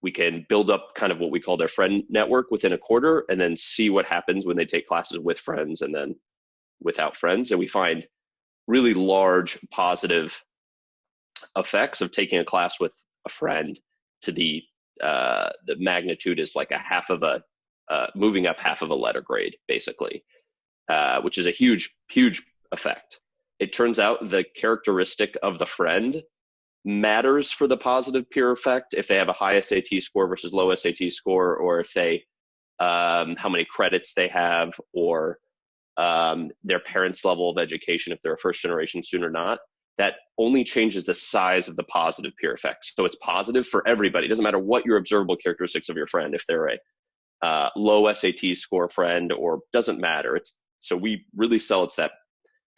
We can build up kind of what we call their friend network within a quarter, and then see what happens when they take classes with friends and then without friends. And we find really large positive effects of taking a class with a friend to the magnitude is like a half of a moving up half of a letter grade, basically, which is a huge, huge effect. It turns out the characteristic of the friend matters for the positive peer effect if they have a high SAT score versus low SAT score, or if they how many credits they have, or their parents' level of education, if they're a first generation student or not. That only changes the size of the positive peer effect. So it's positive for everybody. It doesn't matter what your observable characteristics of your friend, if they're a low SAT score friend, or doesn't matter. So we really sell it's that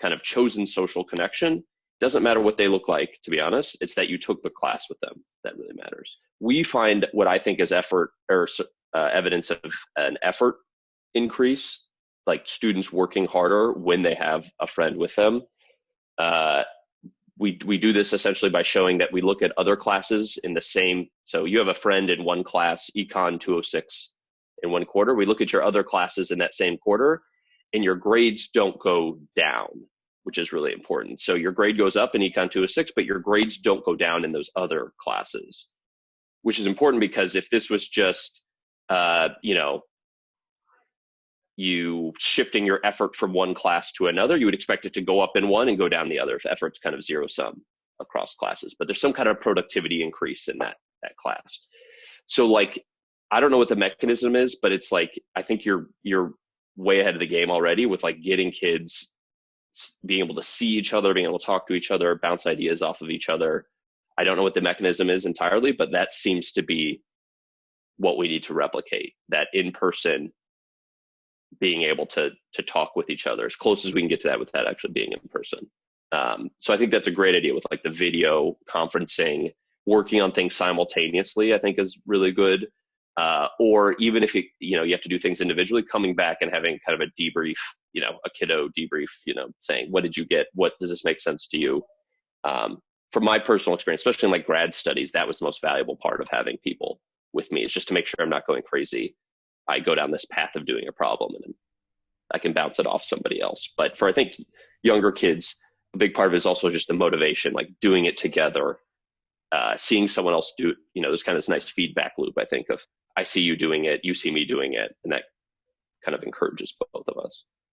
kind of chosen social connection. Doesn't matter what they look like, to be honest. It's that you took the class with them that really matters. We find what I think is effort or evidence of an effort increase, like students working harder when they have a friend with them. We do this essentially by showing that we look at other classes in the same. So you have a friend in one class, Econ 206 in one quarter. We look at your other classes in that same quarter, and your grades don't go down, which is really important. So your grade goes up in Econ 206, but your grades don't go down in those other classes, which is important because if this was just, you shifting your effort from one class to another, you would expect it to go up in one and go down the other if effort's kind of zero sum across classes. But there's some kind of productivity increase in that class. So like, I don't know what the mechanism is, but it's like, I think you're way ahead of the game already with like getting kids being able to see each other, being able to talk to each other, bounce ideas off of each other. I don't know what the mechanism is entirely, but that seems to be what we need to replicate, that in person being able to talk with each other as close as we can get to that without actually being in person. So I think that's a great idea with like the video conferencing, working on things simultaneously, I think is really good. Or even if you have to do things individually, coming back and having kind of a debrief, a kiddo debrief, saying, what did you get? What does this make sense to you? From my personal experience, especially in like grad studies, that was the most valuable part of having people with me, is just to make sure I'm not going crazy. I go down this path of doing a problem and I can bounce it off somebody else. But for, I think, younger kids, a big part of it is also just the motivation, like doing it together, seeing someone else do, there's kind of this nice feedback loop, I think, of I see you doing it, you see me doing it, and that kind of encourages both of us.